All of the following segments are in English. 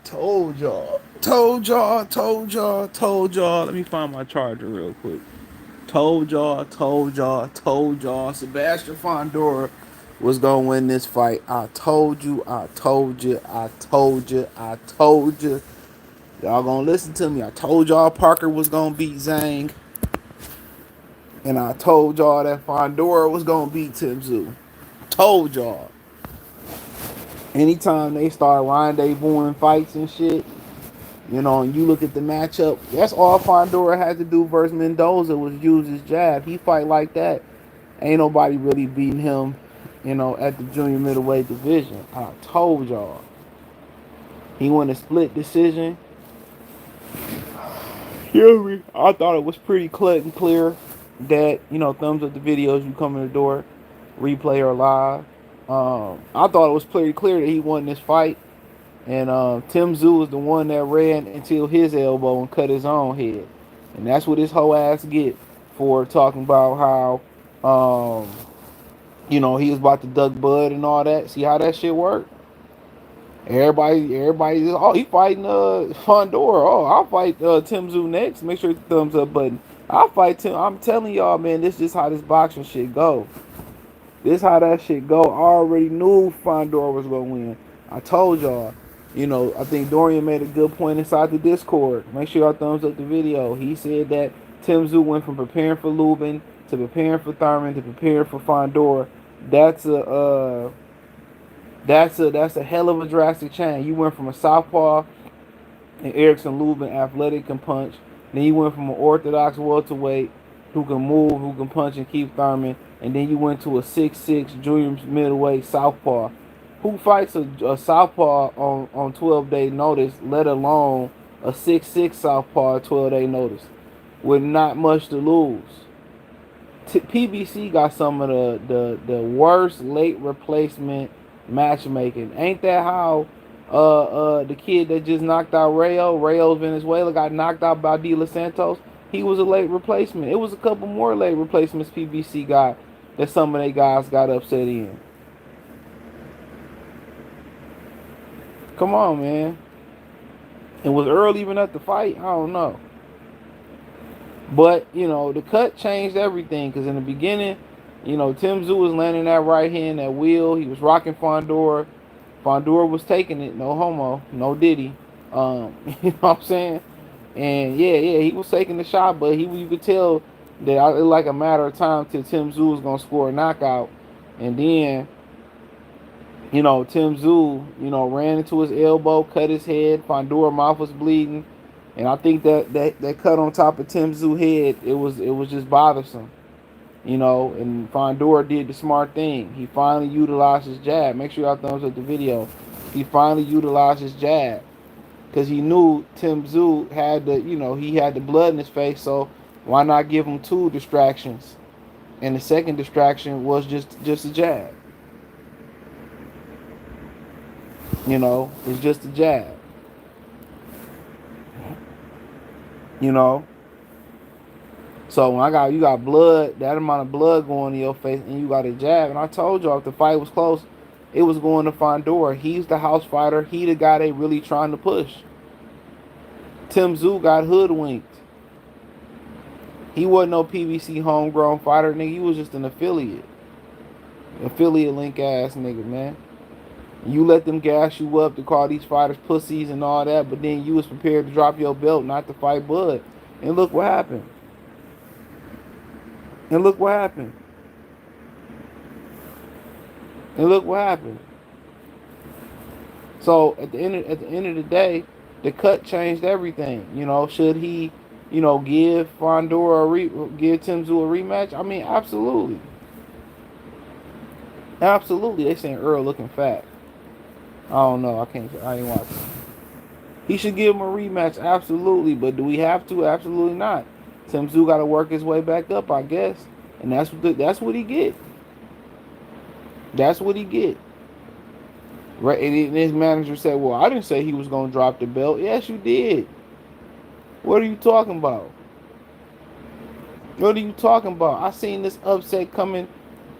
Told y'all. Told y'all. Told y'all. Told y'all. Let me find my charger real quick. Told y'all. Told y'all. Told y'all. Sebastian Fundora was gonna win this fight. I told you. I told you. I told you. I told you. Y'all gonna listen to me. I told y'all Parker was gonna beat Zhang. And I told y'all that Fundora was gonna beat Tszyu. Told y'all. Anytime they start rendezvousing fights and shit, you know, and you look at the matchup, that's all Fundora had to do versus Mendoza was use his jab. He fight like that. Ain't nobody really beating him, you know, at the junior middleweight division. I told y'all. He won a split decision. Hear me? I thought it was pretty cut and clear that, you know, thumbs up the videos you come in the door, replay or live. I thought it was pretty clear that he won this fight. And Tszyu was the one that ran until his elbow and cut his own head. And that's what his whole ass get for talking about how, you know, he was about to duck Bud and all that. See how that shit worked? Everybody, oh, he fighting Fundora. Oh, I'll fight Tszyu next. Make sure you thumbs up button. I'll fight Tim. I'm telling y'all, man, this is how this boxing shit go. This how that shit go. I already knew Fundora was gonna win. I told y'all. You know, I think Dorian made a good point inside the Discord. Make sure y'all thumbs up the video. He said that Tszyu went from preparing for Lubin to preparing for Thurman to preparing for Fundora. That's a hell of a drastic change. You went from a southpaw and Erickson Lubin athletic can punch. Then you went from an orthodox welterweight who can move, who can punch and keep Thurman. And then you went to a 6'6" junior middleweight southpaw. Who fights a southpaw on 12-day notice, let alone a 6'6" southpaw 12-day notice, with not much to lose? PBC got some of the worst late replacement matchmaking. Ain't that how the kid that just knocked out Rayo's Venezuela got knocked out by De Los Santos? He was a late replacement. It was a couple more late replacements PBC got that some of they guys got upset in. Come on, man. It was early even at the fight. I don't know. But, you know, the cut changed everything because in the beginning, you know, Tszyu was landing that right hand, that wheel. He was rocking Fundora. Fundora was taking it. No homo. No diddy. You know what I'm saying? And, yeah, he was taking the shot, but you could tell that it was like a matter of time till Tszyu was going to score a knockout. And then, you know, Tszyu, you know, ran into his elbow, cut his head. Fundora mouth was bleeding. And I think that cut on top of Tszyu head, it was just bothersome, you know. And Fundora did the smart thing. He finally utilized his jab. Make sure y'all thumbs up the video. He finally utilized his jab because he knew Tszyu had he had the blood in his face. So why not give him two distractions? And the second distraction was just a jab. You know, it's just a jab. You know. So when you got blood, that amount of blood going in your face, and you got a jab, and I told y'all if the fight was close, it was going to Fundora. He's the house fighter. He the guy they really trying to push. Tszyu got hoodwinked. He wasn't no PBC homegrown fighter, nigga. He was just an affiliate. Affiliate link ass nigga, man. You let them gas you up to call these fighters pussies and all that, but then you was prepared to drop your belt not to fight Bud. And look what happened. And look what happened. And look what happened. So at the end of the day, the cut changed everything. You know, should he, you know, give Fundora give Tszyu a rematch? I mean, absolutely. Absolutely. They saying Earl looking fat. I don't know. I ain't watching. He should give him a rematch, absolutely. But do we have to? Absolutely not. Tszyu got to work his way back up, I guess, and that's what he get. That's what he get. Right? And his manager said, "Well, I didn't say he was gonna drop the belt." Yes, you did. What are you talking about? What are you talking about? I seen this upset coming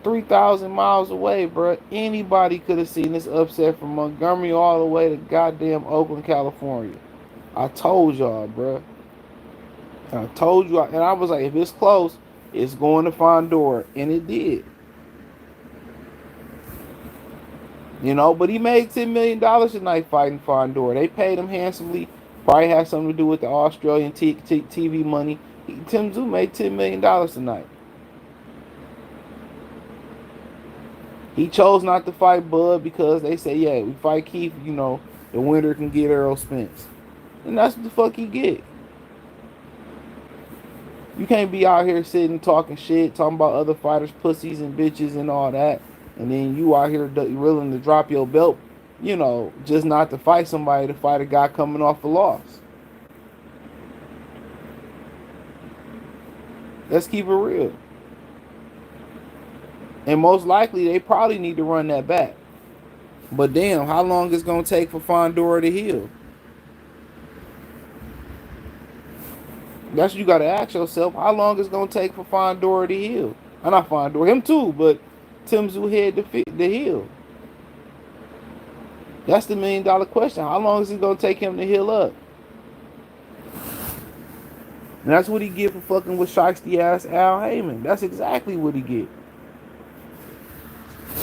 3,000 miles away, bro. Anybody could have seen this upset from Montgomery all the way to goddamn Oakland, California. I told y'all, bro. I told you, and I was like, if it's close, it's going to Fundora, and it did. You know, but he made $10 million tonight fighting Fundora. They paid him handsomely. Probably had something to do with the Australian TV money. Tszyu made $10 million tonight. He chose not to fight Bud because they say, yeah, we fight Keith, you know, the winner can get Errol Spence. And that's what the fuck he get. You can't be out here sitting talking shit, talking about other fighters, pussies and bitches and all that. And then you out here willing to drop your belt, you know, just not to fight somebody, to fight a guy coming off a loss. Let's keep it real. And most likely, they probably need to run that back. But damn, how long is it going to take for Fundora to heal? That's what you got to ask yourself. How long is it going to take for Fundora to heal? Not Fundora, him too, but Tszyu head to heal. That's the $1 million question. How long is it going to take him to heal up? And that's what he get for fucking with shiesty ass Al Haymon. That's exactly what he get.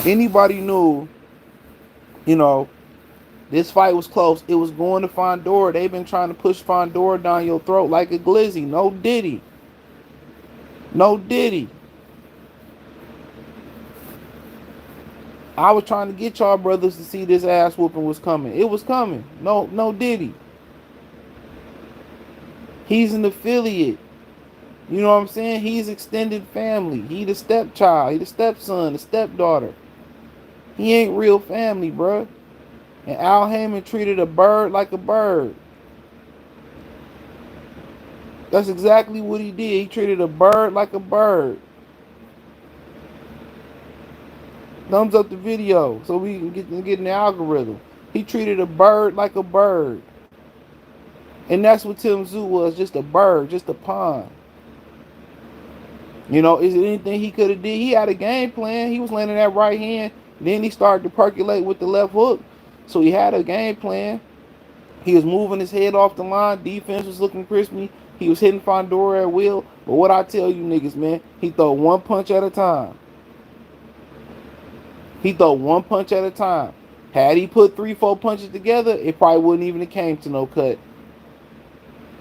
Anybody knew, you know, this fight was close. It was going to Fundora. They've been trying to push Fundora down your throat like a glizzy. No diddy. No diddy. I was trying to get y'all brothers to see this ass whooping was coming. It was coming. No diddy. He's an affiliate. You know what I'm saying? He's extended family. He the stepchild. He the stepson, the stepdaughter. He ain't real family, bro. And Al Haymon treated a bird like a bird. That's exactly what he did. He treated a bird like a bird. Thumbs up the video so we can get in the algorithm. He treated a bird like a bird. And that's what Tszyu was, just a bird, just a pawn. You know, is it anything he could have did? He had a game plan. He was landing that right hand. Then he started to percolate with the left hook. So he had a game plan. He was moving his head off the line. Defense was looking crispy. He was hitting Fundora at will. But what I tell you niggas, man, he throw one punch at a time. He throw one punch at a time. Had he put 3-4 punches together, it probably wouldn't even have came to no cut.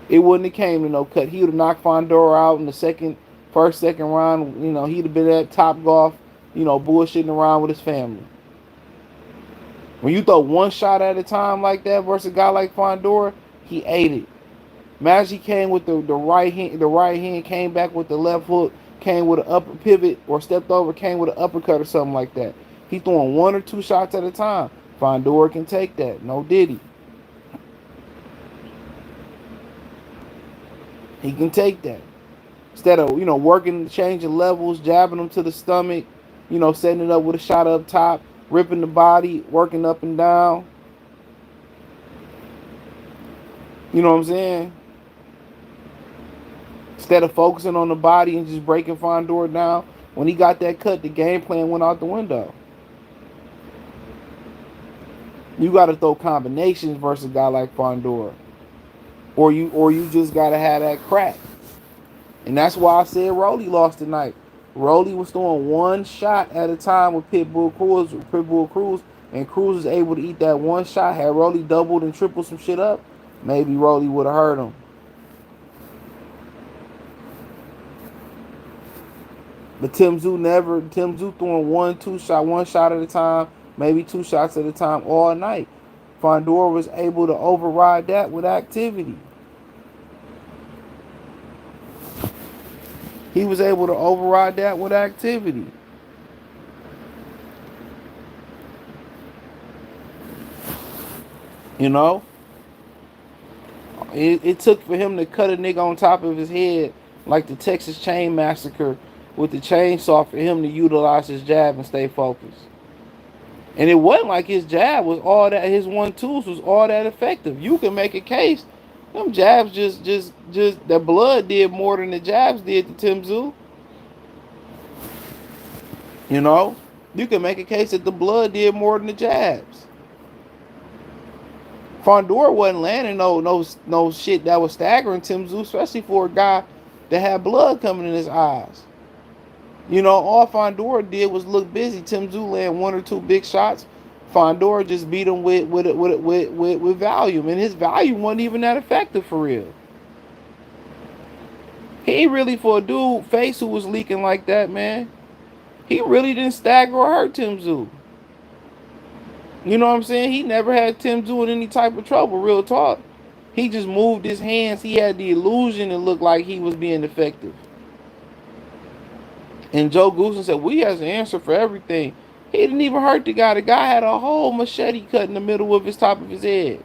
It wouldn't have came to no cut. He would have knocked Fundora out in the first, second round. You know, he'd have been at Top Golf, you know, bullshitting around with his family. When you throw one shot at a time like that versus a guy like Fundora, he ate it. Imagine he came with the right hand came back with the left hook, came with an upper pivot or stepped over, came with an uppercut or something like that. He throwing 1 or 2 shots at a time. Fundora can take that. No diddy. He can take that. Instead of, you know, working, changing levels, jabbing them to the stomach, you know, setting it up with a shot up top, ripping the body, working up and down. You know what I'm saying? Instead of focusing on the body and just breaking Fundora down, when he got that cut, the game plan went out the window. You got to throw combinations versus a guy like Fundora. Or you just got to have that crack. And that's why I said Rolly lost tonight. Rolly was throwing one shot at a time with Pitbull Cruz, and Cruz was able to eat that one shot. Had Rolly doubled and tripled some shit up, maybe Rolly would have hurt him. But Tszyu throwing one shot at a time, maybe 2 shots at a time all night. Fundora was able to override that with activity. He was able to override that with activity. You know? It took for him to cut a nigga on top of his head like the Texas Chain Massacre with the chainsaw for him to utilize his jab and stay focused. And it wasn't like his jab was all that, his 1-2s was all that effective. You can make a case. Them jabs just the blood did more than the jabs did to Tszyu. You know, you can make a case that the blood did more than the jabs. Fundora wasn't landing no shit that was staggering Tszyu, especially for a guy that had blood coming in his eyes. You know, all Fundora did was look busy. Tszyu landed one or two big shots. Fundora just beat him with volume, and his volume wasn't even that effective for real. He ain't really, for a dude face who was leaking like that, man. He really didn't stagger or hurt Tszyu. You know what I'm saying? He never had Tszyu in any type of trouble, real talk. He just moved his hands. He had the illusion it looked like he was being effective. And Joe Goosen said, we has an answer for everything. He didn't even hurt the guy. The guy had a whole machete cut in the middle of his top of his head.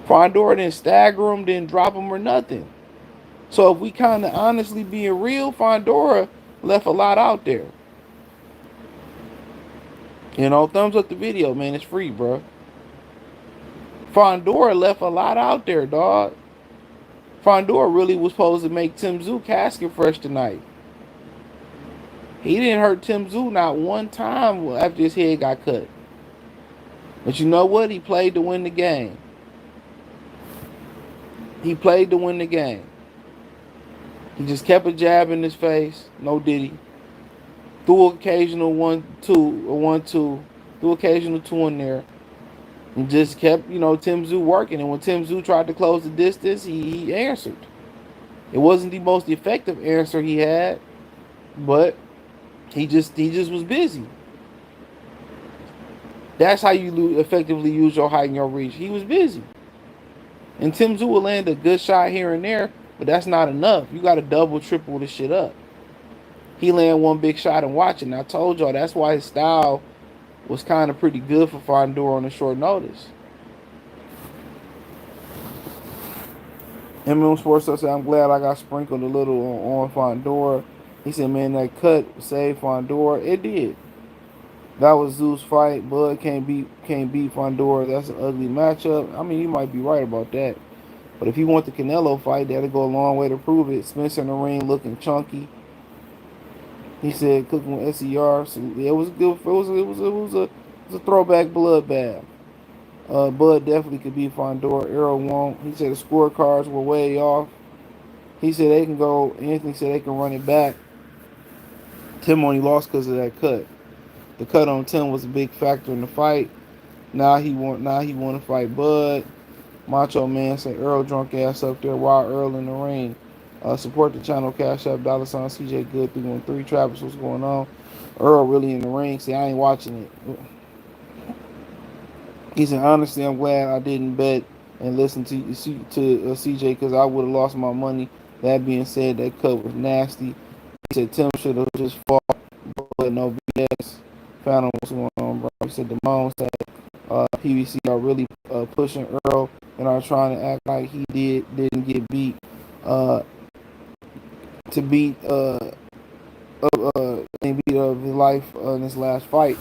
Fundora didn't stagger him, didn't drop him or nothing. So if we kind of honestly being real, Fundora left a lot out there. You know, thumbs up the video, man. It's free, bro. Fundora left a lot out there, dog. Fundora really was supposed to make Tszyu casket fresh tonight. He didn't hurt Tszyu not one time after his head got cut. But you know what? He played to win the game. He played to win the game. He just kept a jab in his face. No diddy. Threw occasional 1-2 or 1-2. Threw occasional 2 in there. And just kept, you know, Tszyu working. And when Tszyu tried to close the distance, he answered. It wasn't the most effective answer he had, but he just was busy. That's how you effectively use your height and your reach. He was busy. And Tszyu will land a good shot here and there, but that's not enough. You got to double, triple this shit up. He landed one big shot and watch it. And I told y'all that's why his style was kind of pretty good for Fundora on a short notice. Melon Sports said, I'm glad I got sprinkled a little on Fundora. He said, man, that cut saved Fundora. It did. That was Tszyu's fight. Bud can't beat Fundora. That's an ugly matchup. I mean, you might be right about that. But if you want the Canelo fight, that'll go a long way to prove it. Spencer in the ring looking chunky. He said cooking with SER. So it was good. It was a throwback bloodbath. Bud definitely could beat Fundora. Errol won't. He said the scorecards were way off. He said they can go. Anthony said they can run it back. Tim only lost because of that cut. The cut on Tim was a big factor in the fight. Now he want to fight Bud. Macho Man said Earl drunk ass up there while Earl in the ring. Support the channel, Cash App, $, CJ Good 313. Travis, what's going on? Earl really in the ring. See, I ain't watching it. He said, honestly, I'm glad I didn't bet and listen to CJ because I would have lost my money. That being said, that cut was nasty. He said Tim should have just fought, but no BS. Found him, what's going on, bro? He said Damone said PBC are really pushing Earl and are trying to act like he didn't get beat. To beat beat of his life in his last fight.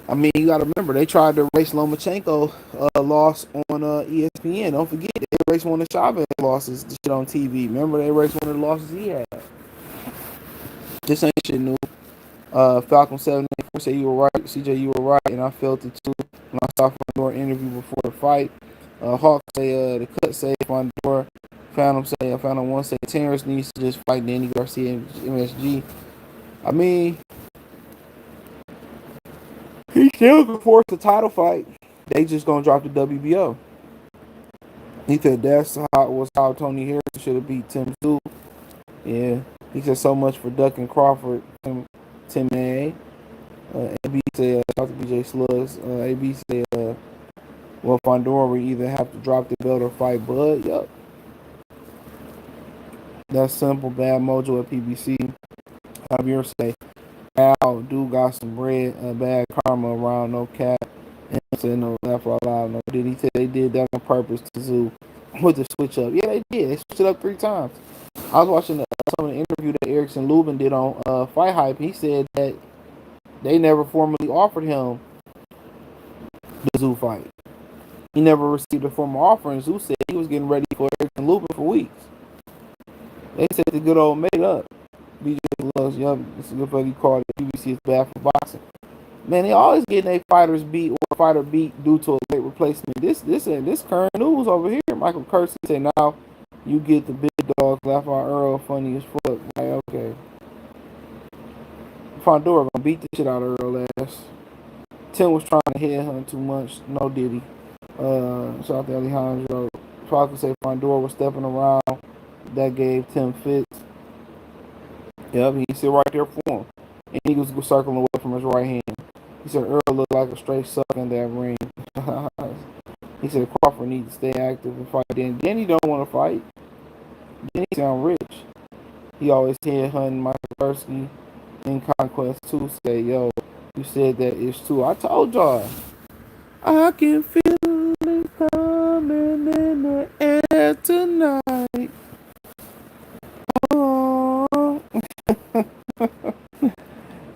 I mean, you got to remember, they tried to erase Lomachenko loss on ESPN. Don't forget, they erased one of Chavez losses shit on TV. Remember, they erased one of the losses he had. This ain't shit new. Falcon 784 said you were right. CJ, you were right, and I felt it too when I saw Fundora interview before the fight. Hawk say the cut say Fundora. Phantom 1 say Terrence needs to just fight Danny Garcia and MSG. I mean, he still can force the title fight. They just gonna drop the WBO. He said that's how Tony Harrison should have beat Tszyu. Yeah. He said so much for ducking Crawford. Tim A. AB said shout out to BJ Slugs. AB said well, Fundora will either have to drop the belt or fight Bud. Yup. That's simple. Bad mojo at PBC. Javier say, Al, dude got some bread, bad karma around, no cap. And said, no, laugh out loud. No, did he say they did that on purpose to Tszyu with the switch up? Yeah, they did. They switched it up 3 times. I was watching some of the interview that Erickson Lubin did on Fight Hype. He said that they never formally offered him the Tszyu fight. He never received a formal offer, and Tszyu said he was getting ready for Erickson Lubin for weeks. They said the good old made up. BJ loves, yup, it's a good fucking called WBC is bad for boxing. Man, they always getting their fighters beat or a fighter beat due to a late replacement. This current news over here. Michael Kersey said now you get the big dog left on Earl funny as fuck. Like, okay. Fundora gonna beat the shit out of Earl ass. Tim was trying to hit him too much. No diddy. Shout out to Alejandro. Probably say Fundora was stepping around. That gave Tim fits. Yep, he sit right there for him. And he was circling away from his right hand. He said Earl looked like a straight suck in that ring. He said Crawford needs to stay active and fight. Then he don't want to fight. Then he sound rich. He always head hunting Michael Kersey in Conquest 2 say, yo, you said that it's true. I told y'all. I can feel it coming in the air tonight. Oh.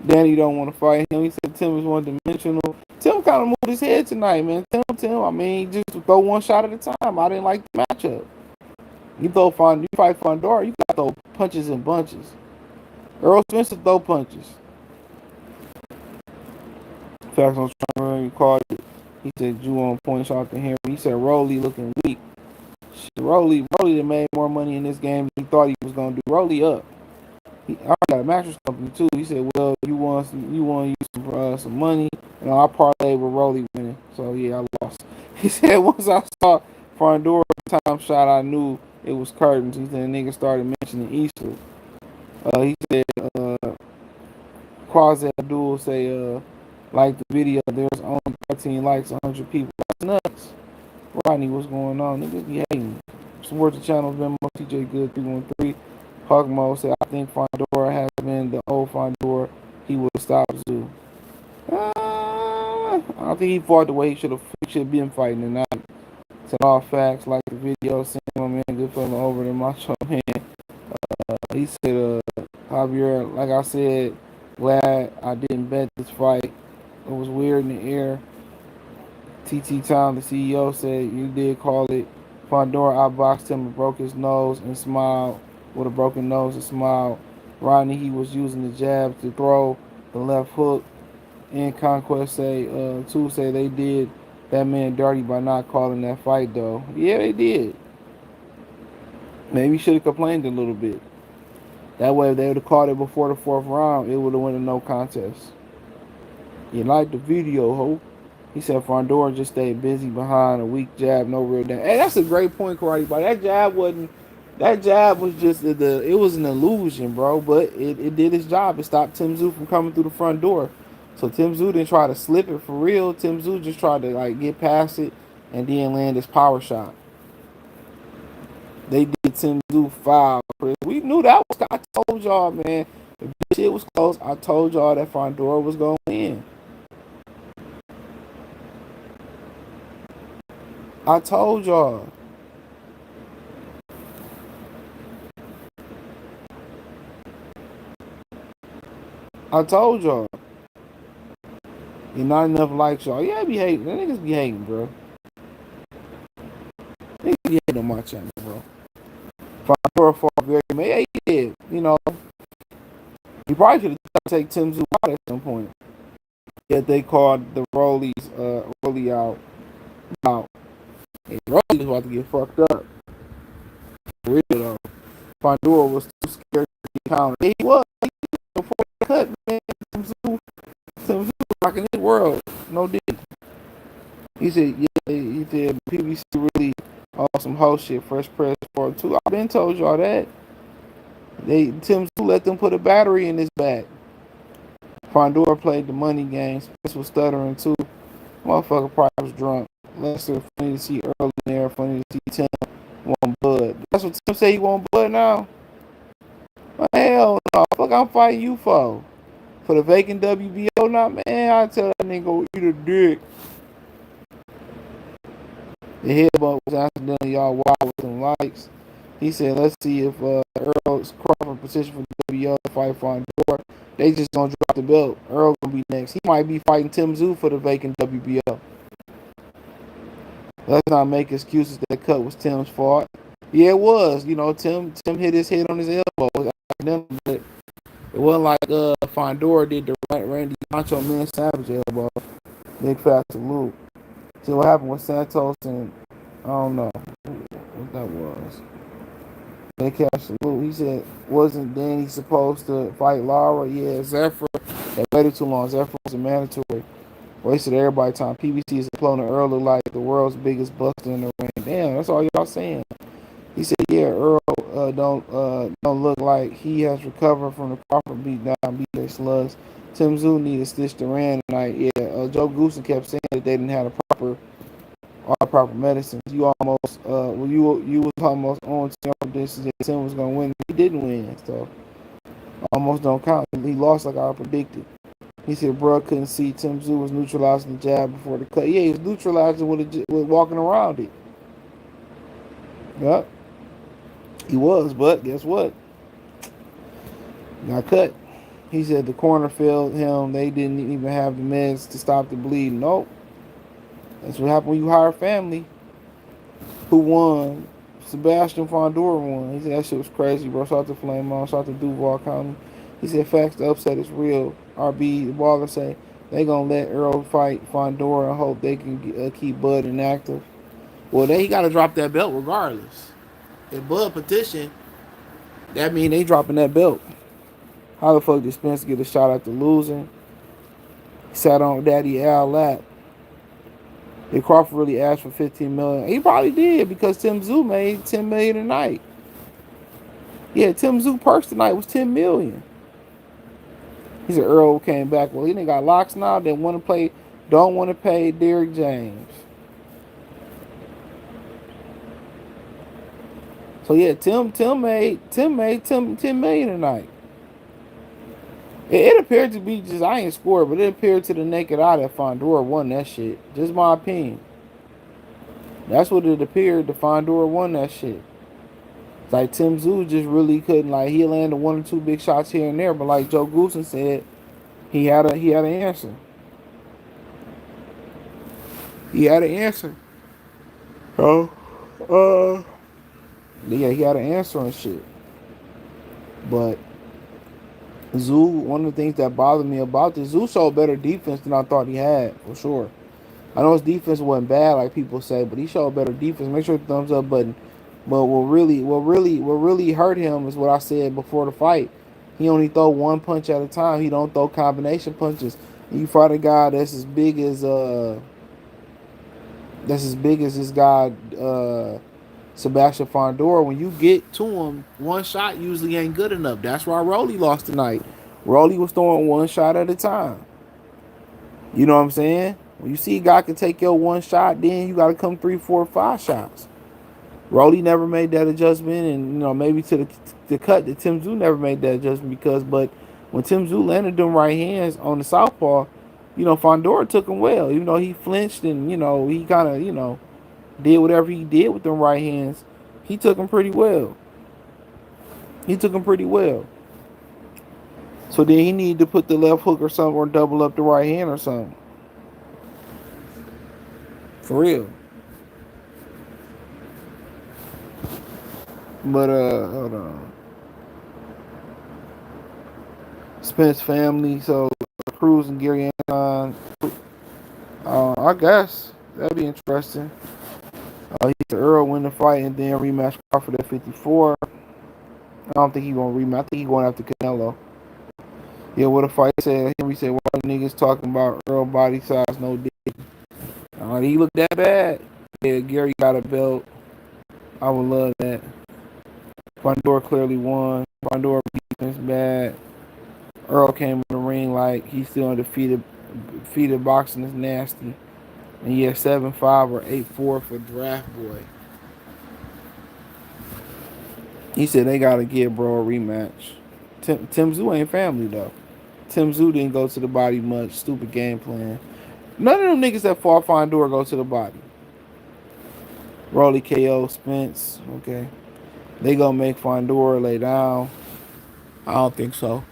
Danny don't want to fight him. He said Tim is one-dimensional. Tim kind of moved his head tonight, man. Tim. I mean, just throw one shot at a time. I didn't like the matchup. You fight Fundora, you got to throw punches and bunches. Earl Spencer throw punches. Facts on trying to call it. He said Tszyu on point shot to him. He said Rolly looking weak. Rolly that made more money in this game than he thought he was gonna do. Rolly up. I got a mattress company too. He said, "Well, you want to use some money?" And I parlayed with Rolly winning. So yeah, I lost. He said once I saw Fundora time shot, I knew it was curtains. He said the nigga started mentioning Easter. He said Quasi Abdul say like the video. There's only 13 likes, 100 people. That's nuts. Rodney, what's going on? Niggas be hating. Support the channel, Venmo, TJ Good 313. Hugmo said, I think Fundora has been the old Fundora. He would have stopped Tszyu. I don't think he fought the way he should have been fighting tonight. Said all facts, like the video, send my man Goodfellow over to Macho Man. He said, Javier, like I said, glad I didn't bet this fight. It was weird in the air. TT Town, the CEO, said you did call it. Fundora outboxed him and broke his nose and smiled with a broken nose and smiled. Rodney, he was using the jab to throw the left hook. And Conquest say, say they did that man dirty by not calling that fight though. Yeah, they did. Maybe should have complained a little bit. That way, if they would have called it before the 4th round, it would have went a no contest. You like the video, ho? He said Fundora just stayed busy behind a weak jab, no real damage. Hey, that's a great point, Karate Body. That jab was just it was an illusion, bro. But it did its job. It stopped Tim Tszyu from coming through the front door. So Tim Tszyu didn't try to slip it for real. Tim Tszyu just tried to like get past it and then land his power shot. They did Tim Tszyu foul. We knew that was. I told y'all, man. If this shit was close, I told y'all that Fundora was going in. I told y'all. You're not enough likes, y'all. Yeah, be hating. The niggas be hating, bro. Niggas be hating on my channel, bro. Fundora fought very man. Yeah, he did. You know, he probably should have taken Tim Tszyu out at some point. Yet they called the Rolly out. Hey, Rolly was about to get fucked up. For real though. Fundora was too scared to counter. He was before the cut, man. Tim Tszyu rocking his world. No did. He said, yeah, he said PBC really awesome host shit, Fresh Press Part 2. I've been told y'all that. Tim Tszyu let them put a battery in his back. Fundora played the money game. Spence was stuttering too. Motherfucker probably was drunk. Lester, funny to see Earl in there. Funny to see Tim want blood. That's what Tim say he want blood now? Well, hell no. Fuck, I'm fighting you for. For the vacant WBO now, man. I tell that nigga go eat a dick. The headbutt was accidentally y'all wild with some likes. He said, let's see if Earl's Crawford position for the WBO to fight Fundora. They just gonna drop the belt. Earl gonna be next. He might be fighting Tim Tszyu for the vacant WBO. Let's not make excuses that cut was Tim's fault. Yeah, it was. You know, Tim hit his head on his elbow. But It wasn't like Fundora did the Randy Macho Man Savage elbow. Big fat salute. See what happened with Santos and I don't know what that was. Big cash salute. He said wasn't Danny supposed to fight Lara? Yeah, Zephyr. They waited too long. Zephyr was a mandatory. Wasted everybody's time. PBC is cloning Earl look like the world's biggest buster in the ring. Damn, that's all y'all saying. He said, "Yeah, Earl don't look like he has recovered from the proper beatdown, BJ slugs. Tim Tszyu needed Stitch Duran tonight. Yeah, Joe Goosen kept saying that they didn't have all the proper medicines. You almost you was almost on Tim. This is Tim was gonna win. He didn't win, so almost don't count. He lost like I predicted." He said, "Bro, couldn't see Tim Tszyu was neutralizing the jab before the cut. Yeah, he was neutralizing with walking around it. Yep, he was. But guess what? Got cut. He said the corner failed him. They didn't even have the meds to stop the bleeding. Nope. That's what happened when you hire family. Who won? Sebastian Fundora won. He said that shit was crazy, bro. Shout out to Flame shout out to Duval County. He said facts, the upset is real. RB, the baller say they gonna let Earl fight Fundora and hope they can keep Bud inactive. Well, he got to drop that belt regardless. If Bud petition, that mean they dropping that belt. How the fuck did Spence get a shot after losing? He sat on Daddy Al lap. Did Crawford really ask for $15 million? He probably did because Tim Tszyu made $10 million a night. Yeah, Tim Tszyu purse tonight was $10 million. He said Earl came back. Well, he done got locks now. They want to play. Don't want to pay Derrick James. So yeah, Tim made $10 million tonight. It appeared to be just I ain't scored, but it appeared to the naked eye that Fundora won that shit. Just my opinion. That's what it appeared. The Fundora won that shit. Like Tim Tszyu just really couldn't. Like he landed one or two big shots here and there, but like Joe Goosen said, he had an answer. He had an answer. Oh, yeah, he had an answer and shit. But Tszyu, one of the things that bothered me about this, Tszyu showed better defense than I thought he had, for sure. I know his defense wasn't bad, like people say, but he showed better defense. Make sure the thumbs up button. But what really hurt him is what I said before the fight. He only throw one punch at a time. He don't throw combination punches. You fight a guy that's as big as this guy Sebastian Fundora. When you get to him, one shot usually ain't good enough. That's why Rolly lost tonight. Rolly was throwing one shot at a time. You know what I'm saying? When you see a guy can take your one shot, then you got to come 3, 4, 5 shots. Rolly never made that adjustment, and maybe to the cut that Tim Tszyu never made that adjustment but when Tim Tszyu landed them right hands on the southpaw, Fundora took him well. Even though he flinched and he kind of did whatever he did with them right hands, he took him pretty well. So then he needed to put the left hook or something, or double up the right hand or something. For real. But hold on. Spence family, so Cruz and Gary Anton. I guess that'd be interesting. He said Earl win the fight and then rematch Crawford at 54. I don't think he gonna rematch. I think he going after Canelo. Yeah, what a fight said. Henry said, "Why niggas talking about Earl body size, no dick?" He looked that bad. Yeah, Gary got a belt. I would love that. Fundora clearly won. Fundora defense bad. Earl came in the ring like he's still undefeated. Defeated boxing is nasty. And he had 7-5 or 8-4 for Draft Boy. He said they gotta give bro a rematch. Tim Tszyu ain't family though. Tim Tszyu didn't go to the body much. Stupid game plan. None of them niggas that fought Fundora go to the body. Rolly KO Spence. Okay. They gonna make Fundora lay down. I don't think so.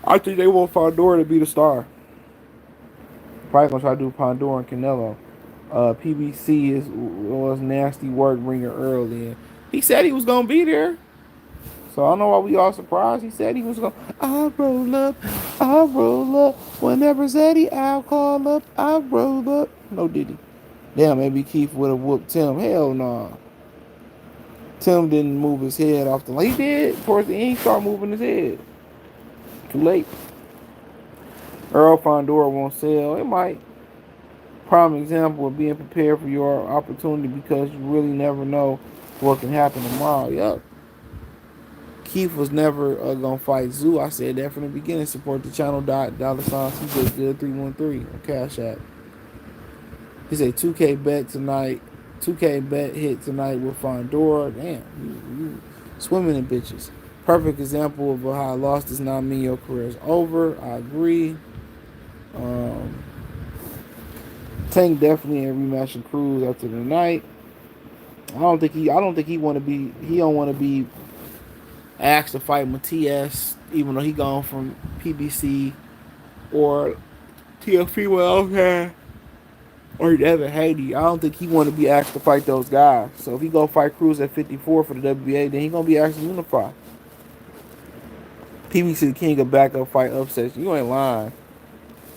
I think they want Fundora to be the star. Probably gonna try to do Fundora and Canelo. PBC was nasty work bringing Earl in. He said he was gonna be there. So I don't know why we all surprised. He said he was going, I roll up, I roll up. Whenever Zeddy I'll call up, I roll up. No diddy. Damn, maybe Keith would have whooped Tim. Hell no. Nah. Tim didn't move his head off the line. He did. Towards the end, he started moving his head. Too late. Earl Fundora won't sell. It might. Prime example of being prepared for your opportunity because you really never know what can happen tomorrow. Yup. Keith was never gonna fight Tszyu. I said that from the beginning. Support the channel. $. He did good 313 on Cash App. He said 2K bet tonight. 2K bet hit tonight with Fundora. Damn, you swimming in bitches. Perfect example of how a loss does not mean your career is over. I agree. Tank definitely in rematch and Cruz after the night. I don't think he want to be. He don't want to be asked to fight Matias, even though he gone from PBC or TFP or Evan Haiti. I don't think he want to be asked to fight those guys. So if he go fight Cruz at 54 for the WBA, then he gonna be asked to unify. PBC the king of backup fight upsets. You ain't lying.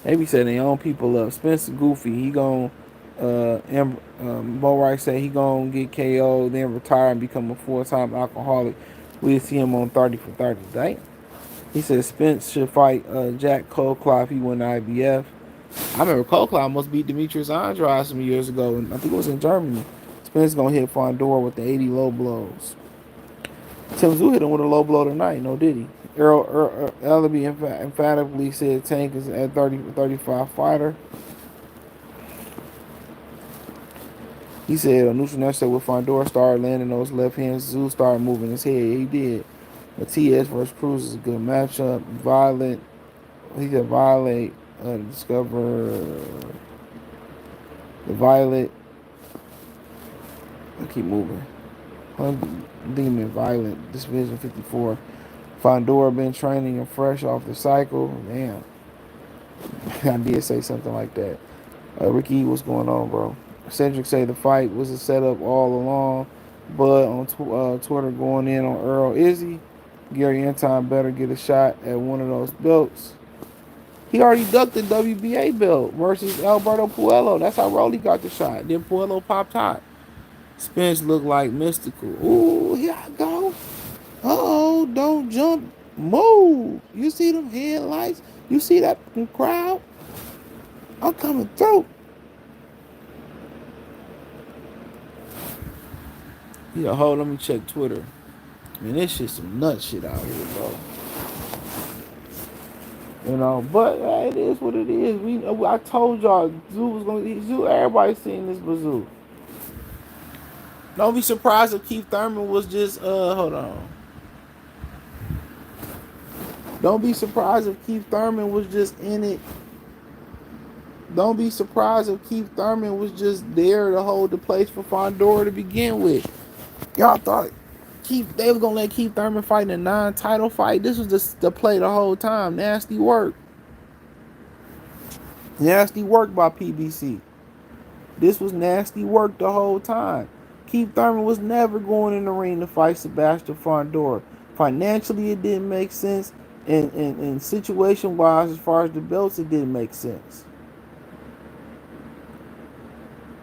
Maybe said they own people up. Spencer Goofy, he gon' Bo Rice said he gon' get KO, then retire and become a full-time alcoholic. We'll see him on 30 for 30 today. He said Spence should fight Jack Colclough if he won the IBF. I remember Colclough must beat Demetrius Andrade some years ago, and I think it was in Germany. Spence gonna hit Fundora with the 80 low blows. Tszyu hit him with a low blow tonight, no did he? Earl Ellaby emphatically said Tank is at 30-35 fighter. He said neutral next with Fundora started landing those left hands. Tszyu started moving his head. He did. Matias versus Cruz is a good matchup. Violent. He said violate. Discover the violet. I keep moving. Demon Violent. Division 54. Fundora been training and fresh off the cycle. Damn. I did say something like that. Ricky, what's going on, bro? Cedric say the fight was a setup all along. Bud on Twitter going in on Earl Izzy. Gary Anton better get a shot at one of those belts. He already ducked the WBA belt versus Alberto Puello. That's how Rolly got the shot. Then Puello popped hot. Spence looked like mystical. Ooh, here I go. Uh-oh, don't jump. Move. You see them headlights? You see that crowd? I'm coming through. Yeah, hold on, let me check Twitter. Man, this shit's some nut shit out here, bro. You know, but it is what it is. I told y'all Tszyu was gonna eat Tszyu. Everybody's seen this with Tszyu. Don't be surprised if Keith Thurman was just hold on. Don't be surprised if Keith Thurman was just in it. Don't be surprised if Keith Thurman was just there to hold the place for Fundora to begin with. Y'all thought they was gonna let Keith Thurman fight in a non-title fight. This was just the play the whole time. Nasty work. Nasty work by PBC. This was nasty work the whole time. Keith Thurman was never going in the ring to fight Sebastian Fundora. Financially, it didn't make sense. And situation-wise, as far as the belts, it didn't make sense.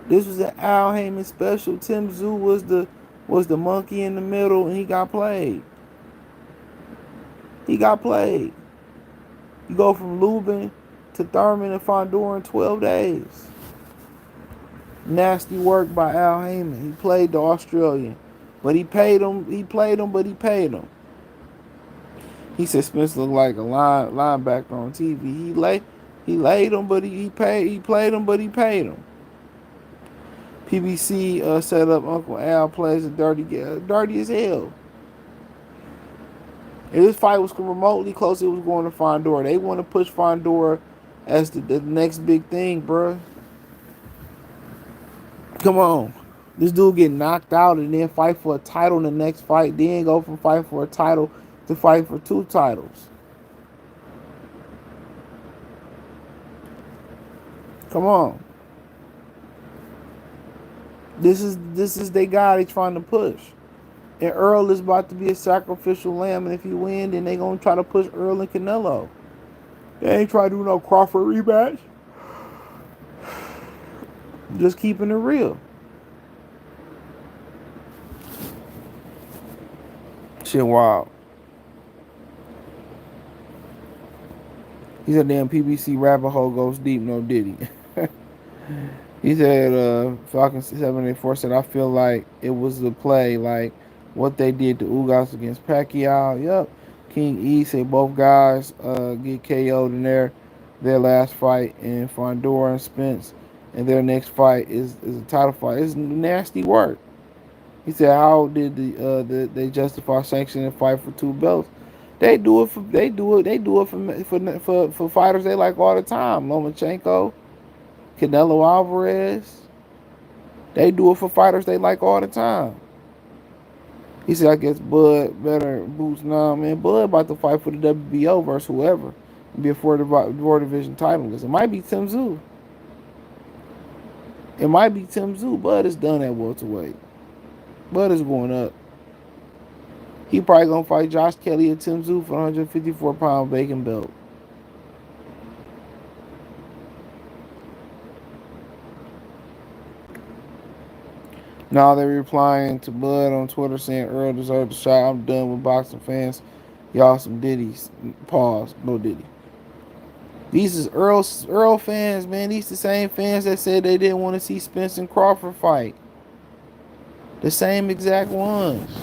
This was an Al Haymon special. Tim Tszyu was the monkey in the middle, and he got played. He got played. You go from Lubin to Thurman and Fundora in 12 days. Nasty work by Al Haymon. He played the Australian. But he paid him. He played him, but he paid him. He said Spence looked like a linebacker on TV. He laid him, but he played him, but he paid him. PBC set up Uncle Al plays a dirty as hell. If this fight was remotely close, it was going to Fundora. They want to push Fundora as the next big thing, bro. Come on. This dude get knocked out and then fight for a title in the next fight. Then go from fight for a title to fight for 2 titles. Come on. This is they guy they trying to push. And Earl is about to be a sacrificial lamb, and if he win, then they gonna try to push Earl and Canelo. They ain't trying to do no Crawford rematch. Just keeping it real. Shit wild. He said damn PBC rabbit hole goes deep, no Diddy. He said Falcon 784 said I feel like it was the play, like what they did to Ugas against Pacquiao. Yep. King E said both guys get KO'd in their last fight, and Fundora and Spence and their next fight is a title fight. It's nasty work. He said, "How did they justify sanctioning a fight for 2 belts? They do it for fighters they like all the time. Lomachenko, Canelo Alvarez. They do it for fighters they like all the time." He said, "I guess Bud better boots now, man. Bud about to fight for the WBO versus whoever, and be a four division title. It might be Tim Tszyu. It might be Tim Tszyu. Bud is done at welterweight. Bud is going up. He probably gonna fight Josh Kelly or Tim Tszyu for 154-pound bacon belt." Now they're replying to Bud on Twitter saying Earl deserved a shot. I'm done with boxing fans. Y'all some Diddy's. Pause. No Diddy. These is Earl fans, man. These the same fans that said they didn't want to see Spence and Crawford fight. The same exact ones.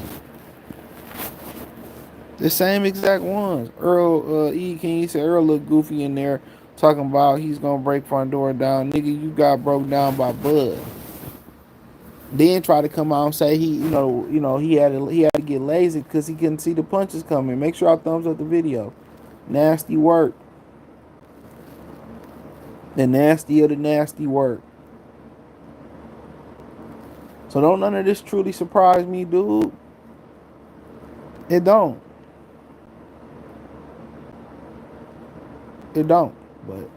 The same exact ones. Earl E. King said Earl looked goofy in there talking about he's gonna break Fundora down. Nigga, you got broke down by Bud. Then try to come out and say he had to get lazy because he couldn't see the punches coming. Make sure I thumbs up the video. Nasty work. The nasty of the nasty work. So don't none of this truly surprise me, dude. It don't. It don't. But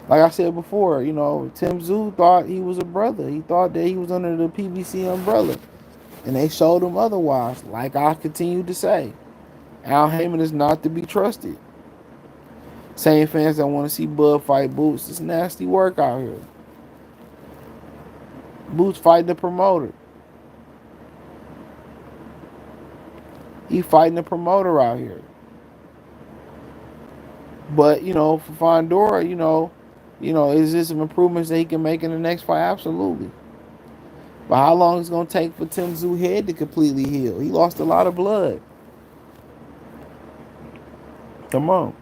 like I said before, Tim Tszyu thought he was a brother. He thought that he was under the PBC umbrella. And they showed him otherwise, like I continue to say. Al Haymon is not to be trusted. Same fans that want to see Bud fight Boots. It's nasty work out here. Boots fighting the promoter. He fighting the promoter out here. But, for Fundora, is there some improvements that he can make in the next fight? Absolutely. But how long is it going to take for Tim Tszyu head to completely heal? He lost a lot of blood. Come on.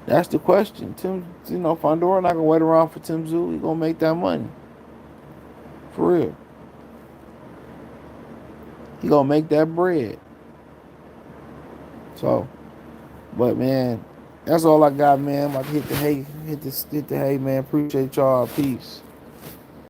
That's the question. Fundora not going to wait around for Tim Tszyu. He's going to make that money. For real. He going to make that bread. So, but man, that's all I got, man. I'm about to hit the hay, man. Appreciate y'all. Peace.